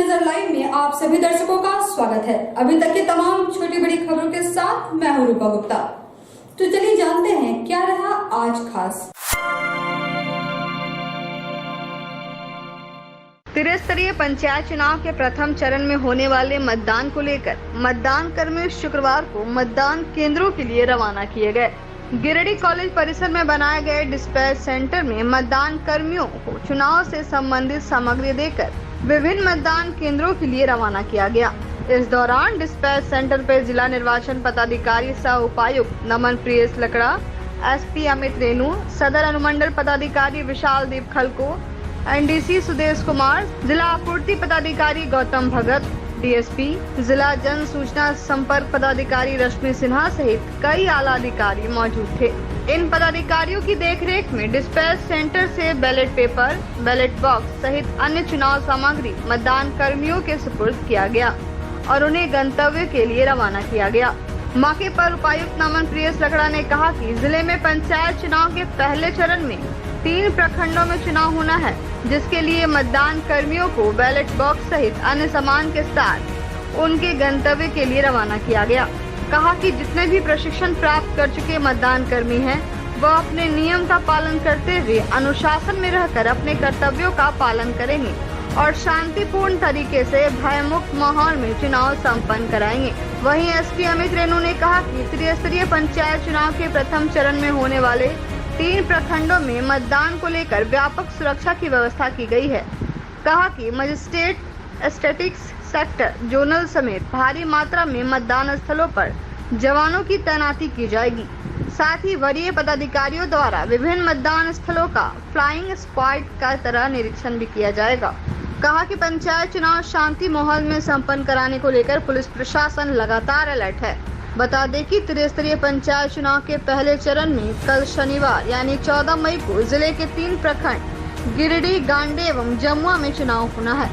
नजर लाइव में आप सभी दर्शकों का स्वागत है। अभी तक की तमाम छोटी बड़ी खबरों के साथ मैं हूं रूपा गुप्ता। तो चलिए जानते हैं क्या रहा आज खास। त्रिस्तरीय पंचायत चुनाव के प्रथम चरण में होने वाले मतदान को लेकर मतदान कर्मी शुक्रवार को मतदान केंद्रों के लिए रवाना किए गए। गिरिडीह कॉलेज परिसर में बनाए गए डिस्पैच सेंटर में मतदान कर्मियों को चुनाव से संबंधित सामग्री देकर विभिन्न मतदान केंद्रों के लिए रवाना किया गया। इस दौरान डिस्पैच सेंटर पर जिला निर्वाचन पदाधिकारी सह उपायुक्त नमन प्रियस लकड़ा, एसपी अमित रेणु, सदर अनुमंडल पदाधिकारी विशाल दीप खलको, एनडीसी सुदेश कुमार, जिला आपूर्ति पदाधिकारी गौतम भगत, डीएसपी, जिला जन सूचना संपर्क पदाधिकारी रश्मि सिन्हा सहित कई आला अधिकारी मौजूद थे। इन पदाधिकारियों की देखरेख में डिस्पैच सेंटर से बैलेट पेपर, बैलेट बॉक्स सहित अन्य चुनाव सामग्री मतदान कर्मियों के सुपुर्द किया गया और उन्हें गंतव्य के लिए रवाना किया गया। मौके पर उपायुक्त नमन प्रियस लकड़ा ने कहा कि जिले में पंचायत चुनाव के पहले चरण में 3 प्रखंडों में चुनाव होना है, जिसके लिए मतदान कर्मियों को बैलेट बॉक्स सहित अन्य सामान के साथ उनके गंतव्य के लिए रवाना किया गया। कहा कि जितने भी प्रशिक्षण प्राप्त कर चुके मतदान कर्मी हैं, वह अपने नियम का पालन करते हुए अनुशासन में रहकर अपने कर्तव्यों का पालन करेंगे और शांतिपूर्ण तरीके से भयमुक्त माहौल में चुनाव संपन्न कराएंगे। वहीं एसपी अमित रेणु ने कहा कि त्रिस्तरीय पंचायत चुनाव के प्रथम चरण में होने वाले 3 प्रखंडों में मतदान को लेकर व्यापक सुरक्षा की व्यवस्था की गई है। कहा कि मजिस्ट्रेट, स्टैटिक्स सेक्टर, जोनल समेत भारी मात्रा में मतदान स्थलों पर जवानों की तैनाती की जाएगी। साथ ही वरीय पदाधिकारियों द्वारा विभिन्न मतदान स्थलों का फ्लाइंग स्क्वाड का तरह निरीक्षण भी किया जाएगा। कहा कि पंचायत चुनाव शांति माहौल में संपन्न कराने को लेकर पुलिस प्रशासन लगातार अलर्ट है। बता दें कि त्रिस्तरीय पंचायत चुनाव के पहले चरण में कल शनिवार यानी 14 मई को जिले के 3 प्रखंड गिरिडीह, गांडे एवं जमुआ में चुनाव होना है।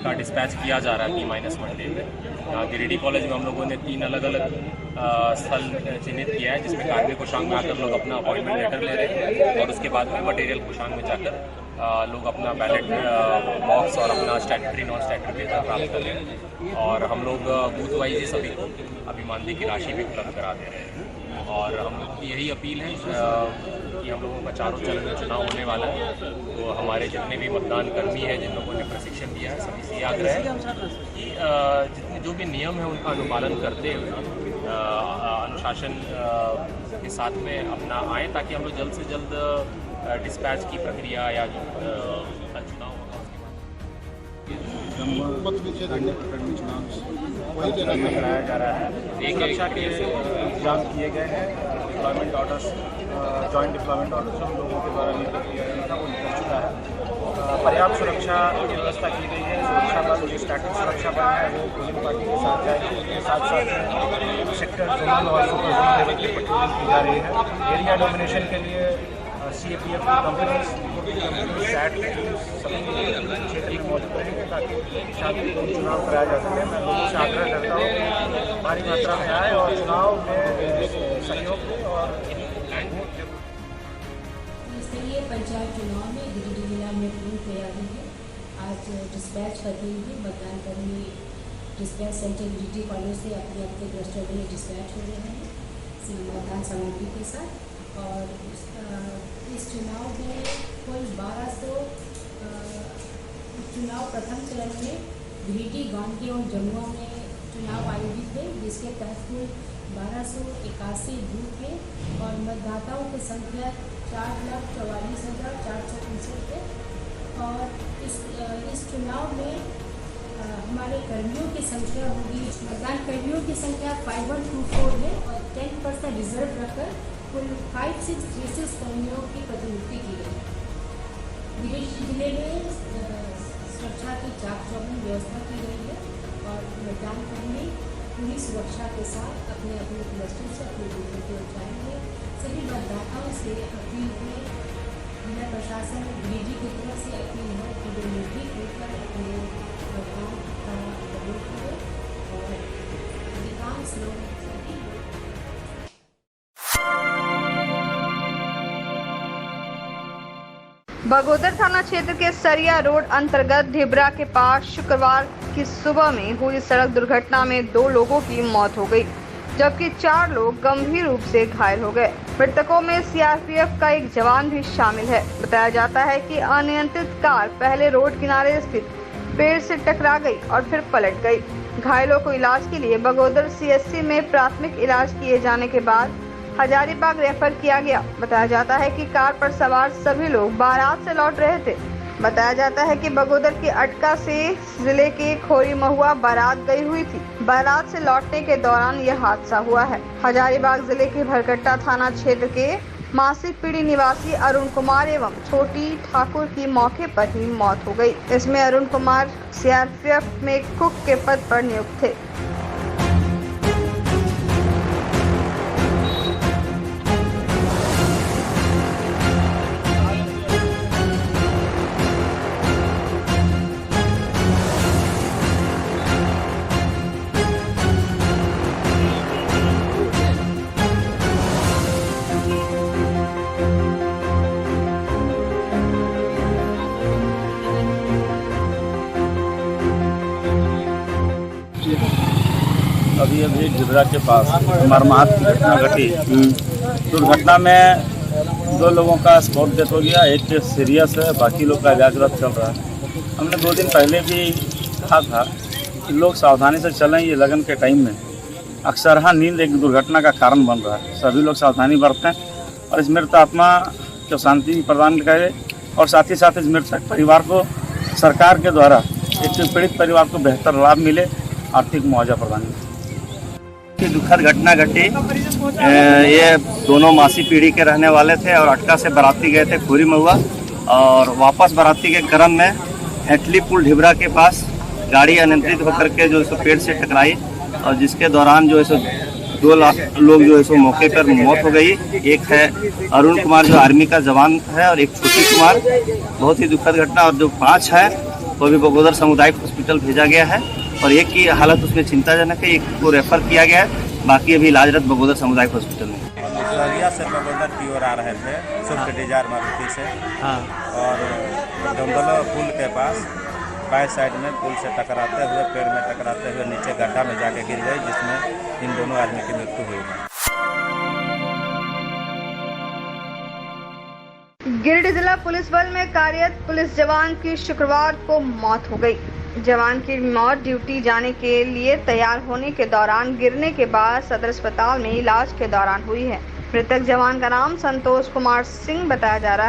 का डिस्पैच किया जा रहा है T-1 डे में। गिरिडीह कॉलेज में हम लोगों ने 3 अलग अलग स्थल चिन्हित किया है, जिसमें कार्मिक कोषांग में आकर लोग अपना अपॉइंटमेंट लेटर ले रहे हैं और उसके बाद में मटेरियल कोषांग में जाकर लोग अपना बैलेट बॉक्स और अपना स्टैट्यूटरी नॉन स्टैट्यूटरी पेपर प्राप्त कर रहे हैं। और हम लोग बूथ वाइज ही सभी को अभी मानदेय की राशि भी उपलब्ध करा दे रहे हैं। और हम लोग की यही अपील है कि हम लोगों का 4 चरण में चुनाव होने वाला है, तो हमारे जितने भी मतदान कर्मी हैं, जिन लोगों ने प्रशिक्षण दिया है, सभी से आग्रह है कि जितने जो भी नियम है उनका अनुपालन करते हुए अनुशासन के साथ में अपना आए, ताकि हम लोग जल्द से जल्द डिस्पैच की प्रक्रिया या जो चुनाव होगा उसके कराया जा रहा है। एक सुरक्षा के इंतजाम किए गए हैं। Deployment orders, joint deployment orders हम लोगों के द्वारा निकल था, वो निकल चुका है। पर्याप्त सुरक्षा की व्यवस्था की गई है। सुरक्षा बल, जो स्टैटिक सुरक्षा बल है, वो पोलिंग पार्टी के साथ जाएगी। उसके साथ साथ सेक्टर, जोनल और सुपर जोनल लेवल की पेट्रोलिंग की जा रही है। एरिया डोमिनेशन के लिए CAPF की कंपनी सैट क्षेत्र में मौजूद रहेंगे ताकि शांतिपूर्ण चुनाव कराया जा सके। मैं लोगों से आग्रह करता हूँ भारी मात्रा में आए और चुनाव में सहयोग दें और इसलिए पंचायत चुनाव में गिरिडीह जिला में पूरी तैयारी है। आज डिस्पैच कर रही है मतदान कर्मी डिस्पैच सेंटर गिरिडीह कॉलेज से अपने अपने क्लस्टर में डिस्पैच हो रहे हैं मतदान सामग्री के साथ। और इस चुनाव में कुल 1200 चुनाव प्रथम चरण में गिरिडीह गांधी और जमुआ में चुनाव आयोजित है, जिसके तहत कुल 1281 बूथ है और मतदाताओं की संख्या 4,44,459 है। और इस चुनाव में हमारे कर्मियों की संख्या होगी, मतदान कर्मियों की संख्या 5124 है और 10% रिजर्व रखकर कुल 5636 कर्मियों की प्रतिनियुक्ति की गई। गिरिडीह जिले में सुरक्षा की चाक चौबंद व्यवस्था की गई है और मतदान कर्मी पूरी सुरक्षा के साथ अपने अपने क्लस्टर से अपने बूथों को जाएंगे। सभी मतदाताओं से अपील है, जिला प्रशासन गिरिडीह की तरफ से अपील है कि वे निर्भीक होकर अपने मतदान का प्रयोग करें और अधिकांश लोग बगोदर थाना क्षेत्र के सरिया रोड अंतर्गत ढिबरा के पास शुक्रवार की सुबह में हुई सड़क दुर्घटना में 2 लोगों की मौत हो गई, जबकि 4 लोग गंभीर रूप से घायल हो गए। मृतकों में CRPF का एक जवान भी शामिल है। बताया जाता है कि अनियंत्रित कार पहले रोड किनारे स्थित पेड़ से टकरा गई और फिर पलट गई। घायलों को इलाज के लिए बगोदर CSC में प्राथमिक इलाज किए जाने के बाद हजारीबाग रेफर किया गया। बताया जाता है कि कार पर सवार सभी लोग बारात से लौट रहे थे। बताया जाता है कि बगोदर के अटका से जिले के खोरी महुआ बारात गई हुई थी। बारात से लौटने के दौरान यह हादसा हुआ है। हजारीबाग जिले के भरकट्टा थाना क्षेत्र के मासिक पीढ़ी निवासी अरुण कुमार एवं छोटी ठाकुर की मौके पर ही मौत हो गई। इसमें अरुण कुमार CRPF में कुक के पद पर नियुक्त थे। अभी ढिबरा के पास मरमाहत की घटना घटी। दुर्घटना में 2 लोगों का स्पॉट डेथ हो गया, एक केस सीरियस है, बाकी लोग का इलाज चल रहा है। हमने 2 दिन पहले भी कहा था कि लोग सावधानी से चलें। ये लगन के टाइम में अक्सर नींद एक दुर्घटना का कारण बन रहा है। सभी लोग सावधानी बरतें और इस मृत आत्मा को शांति प्रदान करे और साथ ही साथ इस मृतक परिवार को सरकार के द्वारा एक पीड़ित परिवार को बेहतर लाभ मिले, आर्थिक मुआवजा प्रदान मिले। दुखद घटना घटी। ये दोनों मासी पीढ़ी के रहने वाले थे और अटका से बाराती गए थे खोरी महुआ और वापस बाराती के क्रम में हेटली पुल ढिबरा के पास गाड़ी अनियंत्रित होकर के जो है पेड़ से टकराई और जिसके दौरान जो है 2 लोग जो है मौके पर मौत हो गई। एक है अरुण कुमार जो आर्मी का जवान है और एक छोटी कुमार। बहुत ही दुखद घटना। और जो 5 है वो भी बगोदर सामुदायिक हॉस्पिटल भेजा गया है और एक की हालत उसमें चिंताजनक है, एक को रेफर किया गया है, बाकी अभी इलाजरत बगोदर सामुदायिक हॉस्पिटल में। सरिया से बगोदर की ओर आ रहे थे स्विफ्ट डिजायर मारुति से। हाँ। और डम्बलो पुल के पास बाएं साइड में पुल से टकराते हुए पेड़ में टकराते हुए नीचे गड्ढा में जाके गिर गई, जिसमें इन दोनों आदमी की मृत्यु हुई। गिरिडीह जिला पुलिस बल में कार्यरत पुलिस जवान की शुक्रवार को मौत हो गई। जवान की मौत ड्यूटी जाने के लिए तैयार होने के दौरान गिरने के बाद सदर अस्पताल में इलाज के दौरान हुई है। मृतक जवान का नाम संतोष कुमार सिंह बताया जा रहा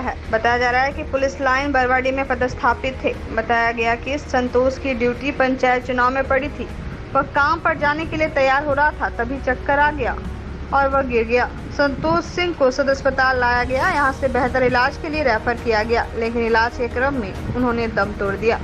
है कि पुलिस लाइन बरवाडी में पदस्थापित थे। बताया गया कि संतोष की ड्यूटी पंचायत चुनाव में पड़ी थी। वह काम पर जाने के लिए तैयार हो रहा था, तभी चक्कर आ गया और वह गिर गया। संतोष सिंह को सदर अस्पताल लाया गया। यहाँ से बेहतर इलाज के लिए रेफर किया गया, लेकिन इलाज के क्रम में उन्होंने दम तोड़ दिया।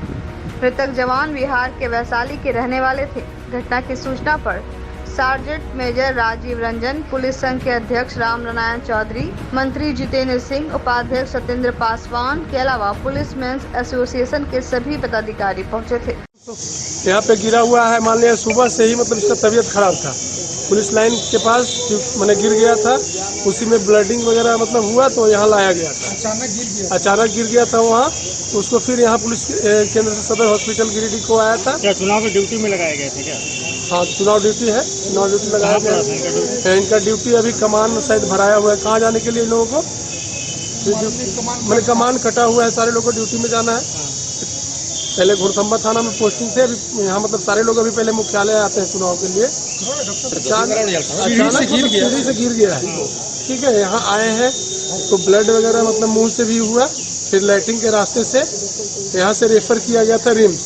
मृतक जवान बिहार के वैशाली के रहने वाले थे। घटना की सूचना पर sergeant major Rajiv Ranjan, police संघ के अध्यक्ष राम नारायण चौधरी, मंत्री जितेंद्र सिंह, उपाध्यक्ष सत्येंद्र पासवान के अलावा पुलिस मेंस एसोसिएशन के सभी पदाधिकारी पहुंचे थे। यहाँ पे गिरा हुआ है, मान लिया सुबह से ही मतलब इसका तबीयत खराब था, पुलिस लाइन के पास मैंने गिर गया था, उसी में ब्लडिंग वगैरह मतलब हुआ तो यहाँ लाया गया था। अचानक गिर गया था वहाँ, तो उसको फिर यहाँ पुलिस केंद्र से सदर हॉस्पिटल गिरिडीह को आया था। क्या चुनाव की ड्यूटी में लगाए गए थे क्या? हाँ, चुनाव ड्यूटी है, चुनाव ड्यूटी लगाया गया है। इनका ड्यूटी अभी कमान शायद भराया हुआ है, कहाँ जाने के लिए इन लोगों को मैंने कमान कटा हुआ है, सारे लोगों को ड्यूटी में जाना है। पहले घोड़खंबा थाना में पोस्टिंग थे, अभी यहाँ मतलब सारे लोग अभी पहले मुख्यालय आते हैं चुनाव के लिए। अचानक सीढ़ी से गिर गया है, ठीक है। यहाँ आए हैं तो ब्लड वगैरह मतलब मुंह से भी हुआ, फिर लैट्रिन के रास्ते से यहाँ से रेफर किया गया था रिम्स।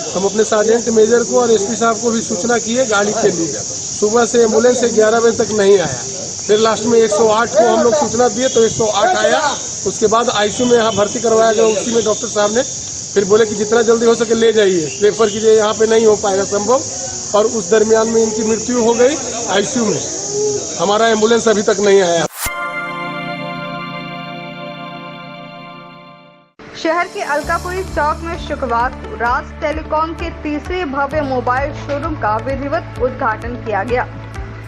हम अपने सार्जेंट मेजर को और एसपी साहब को भी सूचना किए गाड़ी के लिए। सुबह से एम्बुलेंस 11 बजे तक नहीं आया, फिर लास्ट में 108 को हम लोग सूचना दिए तो 108 आया। उसके बाद आईसीयू में यहाँ भर्ती करवाया गया, उसी में डॉक्टर साहब ने फिर बोले कि जितना जल्दी हो सके ले जाइए, रेफर कीजिए, यहाँ पे नहीं हो पाएगा संभव। और उस दरमियान में इनकी मृत्यु हो गई आईसीयू में। हमारा एम्बुलेंस अभी तक नहीं आया। शहर के अलकापुरी चौक में शुक्रवार को राज टेलीकॉम के तीसरे भव्य मोबाइल शोरूम का विधिवत उद्घाटन किया गया।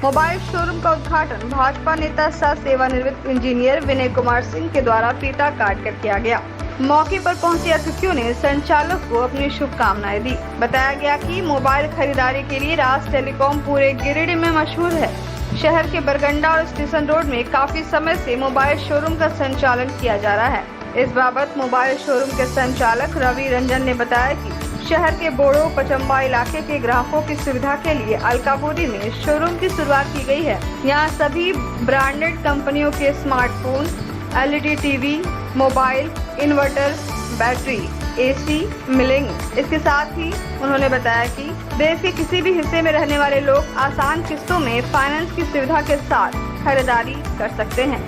मोबाइल शोरूम का उद्घाटन भाजपा नेता सह सेवानिवृत्त इंजीनियर विनय कुमार सिंह के द्वारा फीता काट कर किया गया। मौके पर पहुंचे अतिथियों ने संचालक को अपनी शुभकामनाएं दी। बताया गया कि मोबाइल खरीदारी के लिए राज टेलीकॉम पूरे गिरिडीह में मशहूर है। शहर के बरगंडा और स्टेशन रोड में काफी समय से मोबाइल शोरूम का संचालन किया जा रहा है। इस बाबत मोबाइल शोरूम के संचालक रवि रंजन ने बताया कि शहर के बोड़ो पचम्बा इलाके के ग्राहकों की सुविधा के लिए अलकापुरी में शोरूम की शुरुआत की गई है। यहाँ सभी ब्रांडेड कंपनियों के smartphone, LED TV, mobile, inverter, battery, AC मिलेंगे। इसके साथ ही उन्होंने बताया कि देश के किसी भी हिस्से में रहने वाले लोग आसान किस्तों में फाइनेंस की सुविधा के साथ खरीदारी कर सकते हैं।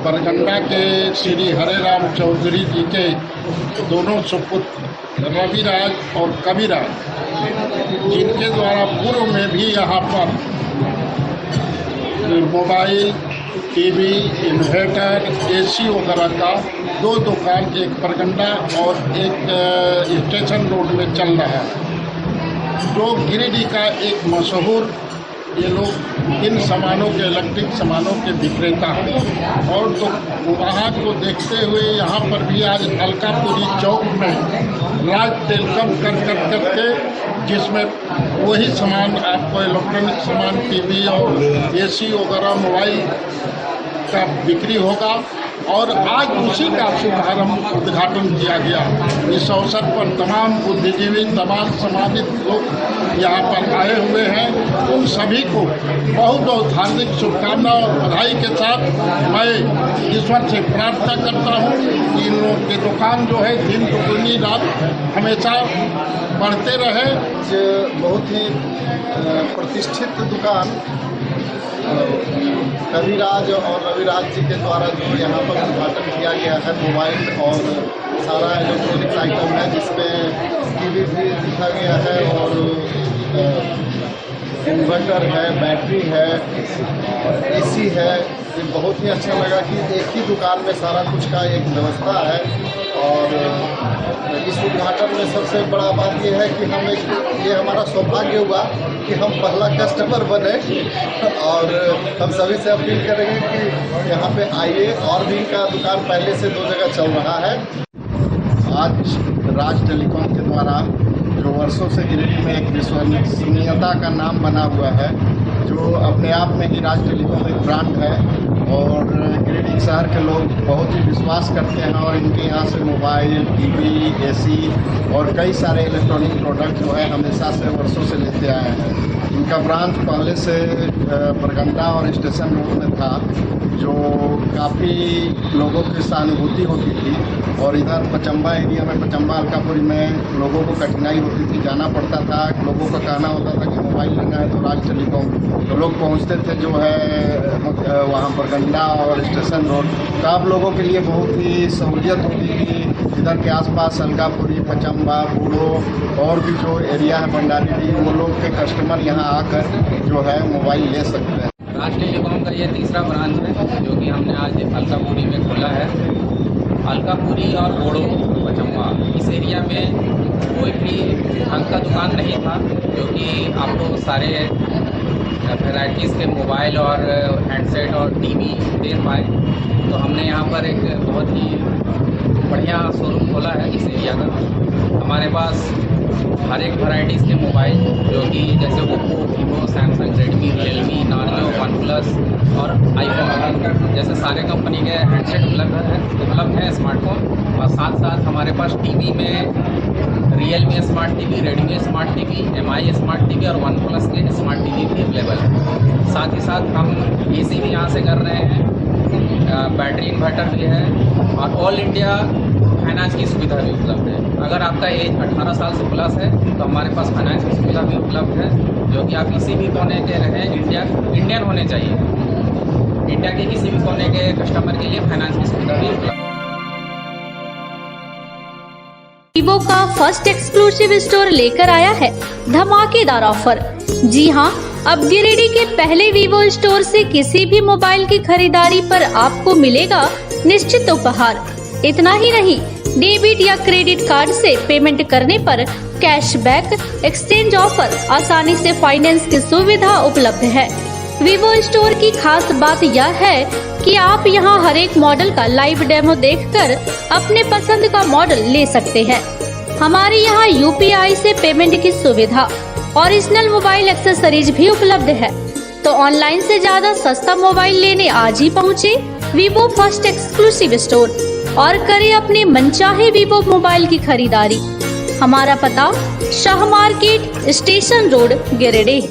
बरगंडा के श्री हरे राम चौधरी जी के दोनों सुपुत्र रविराज और कविराज, जिनके द्वारा पूर्व में भी यहाँ पर मोबाइल, टीवी, इन्वर्टर, एसी वगैरह का 2 दुकान, एक बरगंडा और एक स्टेशन रोड में चल रहा है, जो गिरिडीह का एक मशहूर ये लोग इन सामानों के, इलेक्ट्रिक सामानों के विक्रेता हैं। और तो वहाँ को देखते हुए यहाँ पर भी आज अलकापुरी चौक में राज टेलीकॉम करके जिसमें वही सामान आपको इलेक्ट्रॉनिक सामान, टीवी और एसी वगैरह, मोबाइल का बिक्री होगा। और आज उसी का शुभारंभ उद्घाटन किया गया। इस अवसर पर तमाम बुद्धिजीवी, तमाम सम्मानित लोग यहाँ पर आए हुए हैं। उन सभी को बहुत बहुत हार्दिक शुभकामनाओं और बधाई के साथ मैं ईश्वर से प्रार्थना करता हूँ कि इन लोगों की दुकान जो है दिन दुगनी रात हमेशा बढ़ते रहे। बहुत ही प्रतिष्ठित दुकान कविराज और रविराज जी के द्वारा जो यहाँ पर उद्घाटन किया गया है, मोबाइल और सारा इलेक्ट्रॉनिक्स आइटम है, जिसमें टीवी भी दिखा गया है और इन्वर्टर है, बैटरी है, एसी है। ये बहुत ही अच्छा लगा कि एक ही दुकान में सारा कुछ का एक व्यवस्था है और इस उद्घाटन में सबसे बड़ा बात यह है कि ये हमारा सौभाग्य हुआ कि हम पहला कस्टमर बने और हम सभी से अपील करेंगे कि यहाँ पे आइए। और भी इनका दुकान पहले से 2 जगह चल रहा है। आज राज टेलीकॉम के द्वारा जो वर्षों से गिरिडीह में एक विश्वसनीयता का नाम बना हुआ है, जो अपने आप में ही राज टेलीकॉम एक ब्रांड है और गिरिडीह शहर के लोग बहुत ही विश्वास करते हैं और इनके यहाँ से मोबाइल, टीवी, एसी और कई सारे इलेक्ट्रॉनिक प्रोडक्ट जो है हमेशा से वर्षों से लेते आए हैं। इनका ब्रांच पहले से बरगंडा और स्टेशन रोड में था, जो काफ़ी लोगों की सहानुभूति होती थी और इधर पचम्बा एरिया में, पचम्बा अलकापुरी में लोगों को कठिनाई होती थी, जाना पड़ता था। लोगों का कहना होता था कि मोबाइल लेना है तो राज टेलीकॉम, तो लोग पहुंचते थे जो है वहाँ बरगंडा और स्टेशन रोड। तो आप लोगों के लिए बहुत ही सहूलियत होगी कि इधर के आसपास अलकापुरी, पचम्बा, बूढ़ो और भी जो एरिया है भंडारी, वो लोग के कस्टमर यहाँ आकर जो है मोबाइल ले सकते हैं। राज टेलीकॉम का ये तीसरा ब्रांच है जो कि हमने आज अलकापुरी में खोला है। अलकापुरी और बोड़ो, पचम्बा इस एरिया में कोई भी ढंग का दुकान नहीं था, जो कि आपको सारे वैराइटीज़ के मोबाइल और हैंडसेट और टीवी दे पाए। तो हमने यहाँ पर एक बहुत ही बढ़िया शोरूम खोला है इस एरिया का। हमारे पास हर एक वैराइटीज़ के मोबाइल, जो कि जैसे Oppo, Vivo, Samsung, Redmi, Realme, Narzo, OnePlus और आईफोन जैसे सारे कंपनी के हैंडसेट उपलब्ध है स्मार्टफोन। और साथ साथ हमारे पास टीवी में Realme smart TV, Redmi smart TV, MI smart TV और वनप्लस के स्मार्ट टीवी भी अवेलेबल है। साथ ही साथ हम एसी भी यहाँ से कर रहे हैं, बैटरी इन्वर्टर भी है और ऑल इंडिया फाइनेंस की सुविधा भी उपलब्ध है। अगर आपका एज 18 साल से प्लस है तो हमारे पास फाइनेंस की सुविधा भी उपलब्ध है, जो कि आप किसी भी कोने के रहें, इंडियन होने चाहिए, इंडिया के किसी भी कोने के कस्टमर के लिए फाइनेंस की सुविधा भी उपलब्ध है। वीवो का फर्स्ट एक्सक्लूसिव स्टोर लेकर आया है धमाकेदार ऑफर। जी हां, अब गिरिडीह के पहले वीवो स्टोर से किसी भी मोबाइल की खरीदारी पर आपको मिलेगा निश्चित उपहार। इतना ही नहीं, डेबिट या क्रेडिट कार्ड से पेमेंट करने पर कैशबैक, एक्सचेंज ऑफर, आसानी से फाइनेंस की सुविधा उपलब्ध है। वीवो स्टोर की खास बात यह है कि आप यहां हर एक मॉडल का लाइव डेमो देखकर अपने पसंद का मॉडल ले सकते हैं। हमारे यहां यूपीआई से पेमेंट की सुविधा, ओरिजिनल मोबाइल एक्सेसरीज भी उपलब्ध है। तो ऑनलाइन से ज्यादा सस्ता मोबाइल लेने आज ही पहुँचे वीवो फर्स्ट एक्सक्लूसिव स्टोर और करें अपने मनचाहे वीवो मोबाइल की खरीदारी। हमारा पता Shah market, station road, Giridih.